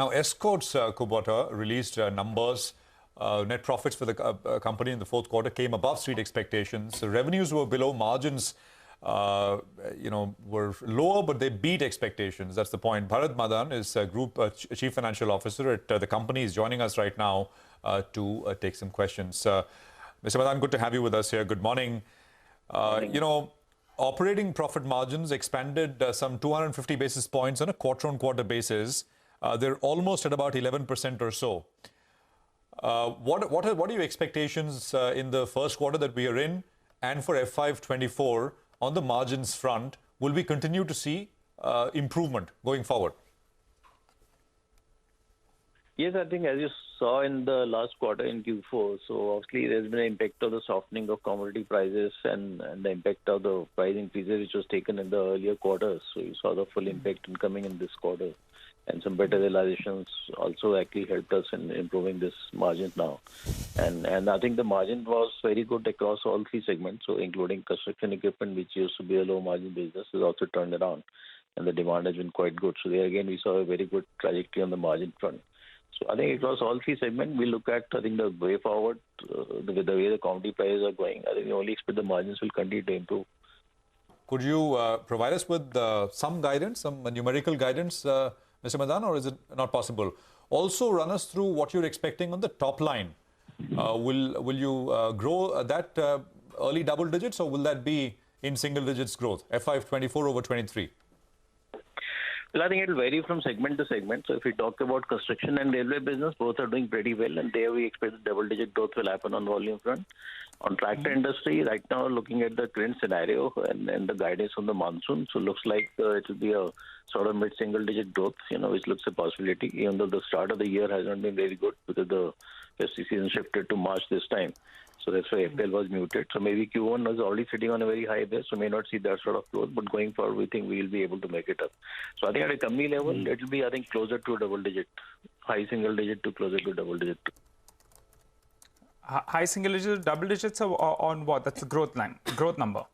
Now, Escorts Kubota released numbers. Net profits for the company in the fourth quarter came above street expectations. The revenues were below, margins were lower, but they beat expectations. That's the point. Bharat Madan is Group Chief Financial Officer at the company. He's joining us right now to take some questions. Mr. Madan, good to have you with us here. Good morning. Operating profit margins expanded some 250 basis points on a quarter-on-quarter basis. They're almost at about 11% or so. What are your expectations in the first quarter that we are in and for FY24 on the margins front? Will we continue to see improvement going forward? Yes, I think as you saw in the last quarter in Q4, so obviously there's been an impact of the softening of commodity prices and the impact of the price increases which was taken in the earlier quarters. So you saw the full impact in coming in this quarter. And some better realizations also actually helped us in improving this margin now. And I think the margin was very good across all three segments, so including construction equipment, which used to be a low margin business, has also turned around. And the demand has been quite good. So there again, we saw a very good trajectory on the margin front. So I think across all three segments, we look at, I think, the way forward, the way the commodity prices are going. I think we only expect the margins will continue to improve. Could you provide us with some guidance, some numerical guidance, Mr. Madan, or is it not possible? Also, run us through what you're expecting on the top line. Will you grow that early double digits, or will that be in single digits growth, FY24 over 23? Well, I think it will vary from segment to segment. So if we talk about construction and railway business, both are doing pretty well, and there we expect the double-digit growth will happen on volume front. On tractor industry, right now, looking at the current scenario and the guidance on the monsoon, so looks like it will be a sort of mid-single-digit growth, which looks a possibility, even though the start of the year has not been very good because the festive season shifted to March this time. So that's why April was muted. So maybe Q1 was already sitting on a very high base, so may not see that sort of growth. But going forward, we think we will be able to make it up. So I think at a company level, it will be, I think, closer to a double digit, high single digit to closer to double digit. High single digit, double digits on what? That's the growth line, growth number.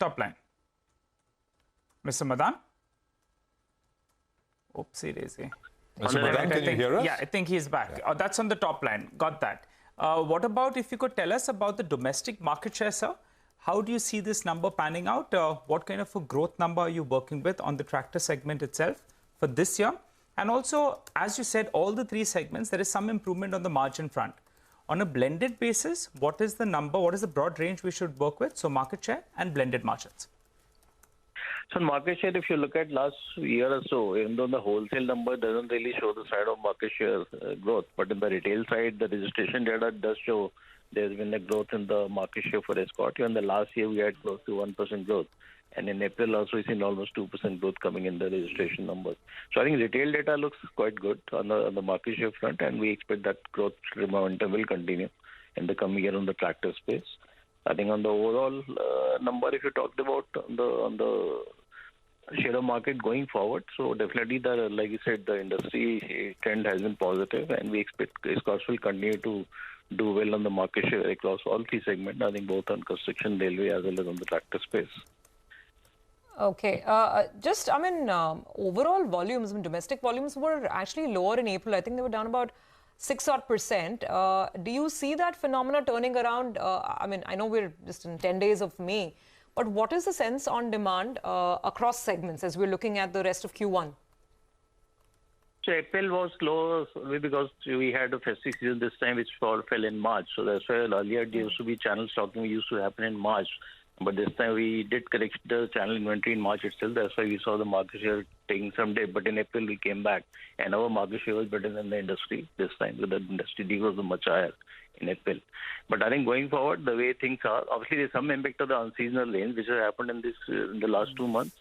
Top line. Mr. Madan? Oopsie daisy. Mr. Madan, can you hear us? Yeah, I think he's back. Yeah. That's on the top line. Got that. What about if you could tell us about the domestic market share, sir? How do you see this number panning out? What kind of a growth number are you working with on the tractor segment itself for this year? And also, as you said, all the three segments, there is some improvement on the margin front. On a blended basis, what is the number? What is the broad range we should work with? So market share and blended margins. So market share, if you look at last year or so, even though the wholesale number doesn't really show the side of market share growth, but in the retail side, the registration data does show there's been a growth in the market share for Escorts. Even the last year, we had close to 1% growth. And in April also, we've seen almost 2% growth coming in the registration numbers. So I think retail data looks quite good on the market share front, and we expect that growth momentum will continue in the coming year on the tractor space. I think on the overall number, if you talked about on the share of market going forward, so definitely, like you said, the industry trend has been positive, and we expect Escorts will continue to do well on the market share across all three segments, I think both on construction, railway, as well as on the tractor space. Okay. Overall volumes, domestic volumes were actually lower in April. I think they were down about 6%. Do you see that phenomena turning around? I know we're just in 10 days of May, but what is the sense on demand across segments as we're looking at the rest of Q1? So April was low because we had a festive season this time, which fell in March. So that's why earlier there used to be channel stocking used to happen in March. But this time we did correct the channel inventory in March itself. That's why we saw the market share taking some dip. But in April we came back, and our market share was better than the industry this time. So the industry degrowth was much higher in April. But I think going forward, the way things are, obviously there's some impact of the unseasonal rains which have happened in the last 2 months.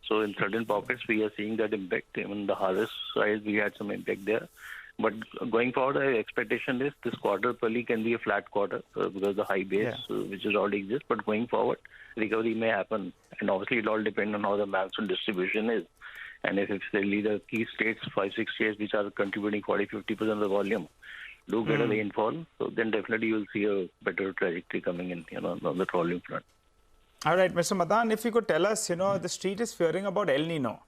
So in certain pockets we are seeing that impact. Even the harvest side we had some impact there. But going forward, our expectation is this quarter probably can be a flat quarter because of the high base, which is already exists. But going forward, recovery may happen. And obviously, it all depends on how the monsoon distribution is. And if it's really the key states, 5-6 states, which are contributing 40-50% of the volume, do get a rainfall, so then definitely you'll see a better trajectory coming in, on the volume front. All right, Mr. Madan, if you could tell us, the street is fearing about El Nino.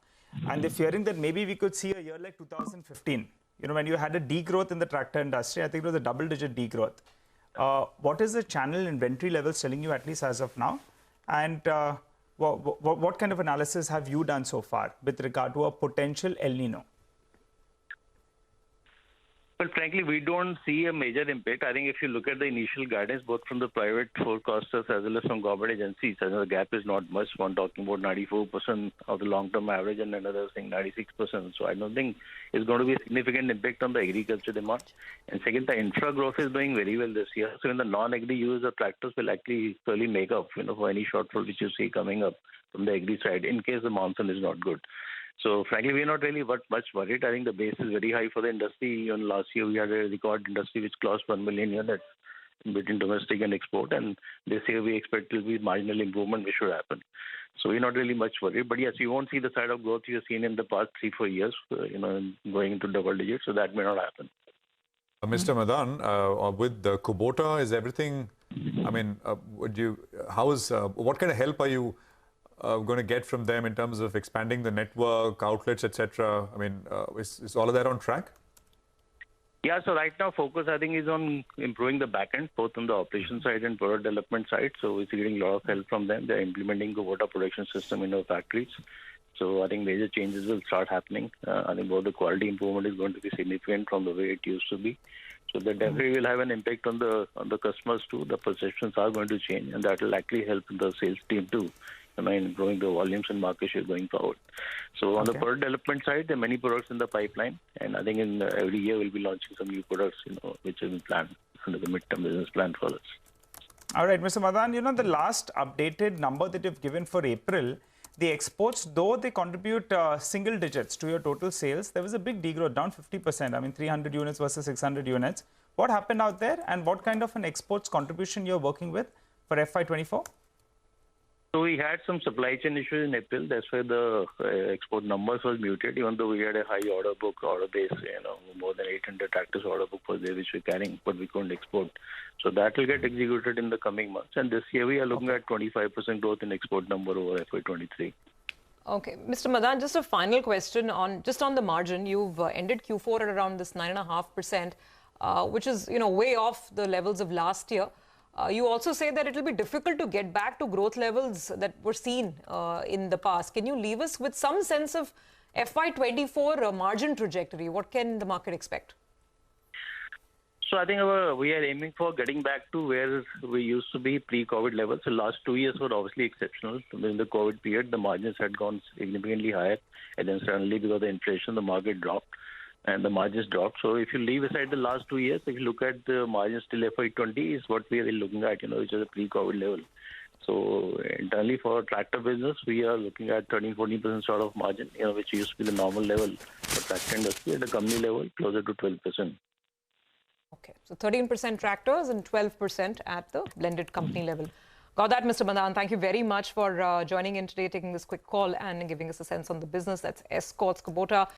And they're fearing that maybe we could see a year like 2015, when you had a degrowth in the tractor industry. I think it was a double-digit degrowth. What is the channel inventory levels telling you, at least as of now? And what kind of analysis have you done so far with regard to a potential El Nino? Well, frankly, we don't see a major impact. I think if you look at the initial guidance, both from the private forecasters as well as from government agencies, I know the gap is not much. One talking about 94% of the long-term average and another saying 96%. So I don't think it's going to be a significant impact on the agriculture demand. And second, the infra growth is doing very well this year. So in the non-agri use of tractors will actually slowly make up, for any shortfall which you see coming up from the agri side in case the monsoon is not good. So, frankly, we're not really much worried. I think the base is very high for the industry. Even last year, we had a record industry which crossed 1 million units between domestic and export. And this year, we expect to be marginal improvement which should happen. So, we're not really much worried. But yes, you won't see the side of growth you've seen in the past 3-4 years, going into double digits. So, that may not happen. Mr. Madan, with the Kubota, is everything, what kind of help are you going to get from them in terms of expanding the network, outlets, etc.? Is all of that on track? Yeah, so right now focus I think is on improving the back end, both on the operation side and product development side. So we're getting a lot of help from them. They're implementing the water production system in our factories. So I think major changes will start happening. I think both the quality improvement is going to be significant from the way it used to be. So that definitely will have an impact on the customers too. The perceptions are going to change, and that will actually help the sales team too. Growing the volumes and market share going forward. So on the product development side, there are many products in the pipeline, and I think in every year we'll be launching some new products, which is planned under the midterm business plan for us. All right, Mr. Madan, the last updated number that you've given for April, the exports, though they contribute single digits to your total sales, there was a big degrowth, down 50%. 300 units versus 600 units. What happened out there, and what kind of an exports contribution you're working with for FY24? So we had some supply chain issues in April. That's why the export numbers was muted, even though we had a high order base, more than 800 tractors order book was there which we're carrying, but we couldn't export. So that will get executed in the coming months. And this year we are looking at 25% growth in export number over FY23. Okay. Mr. Madan, just a final question on the margin. You've ended Q4 at around this 9.5%, which is, way off the levels of last year. You also say that it will be difficult to get back to growth levels that were seen in the past. Can you leave us with some sense of FY24 margin trajectory? What can the market expect? So I think we are aiming for getting back to where we used to be pre-COVID levels. The last 2 years were obviously exceptional. During the COVID period, the margins had gone significantly higher. And then suddenly, because of the inflation, the market dropped. And the margins dropped. So if you leave aside the last 2 years, if you look at the margins till FY20 is what we are looking at, which is a pre-COVID level. So internally for tractor business, we are looking at 13-14% sort of margin, which used to be the normal level for tractor industry. At the company level, closer to 12%. Okay, so 13% tractors and 12% at the blended company level. Got that, Mr. Madan. Thank you very much for joining in today, taking this quick call and giving us a sense on the business. That's Escorts Kubota.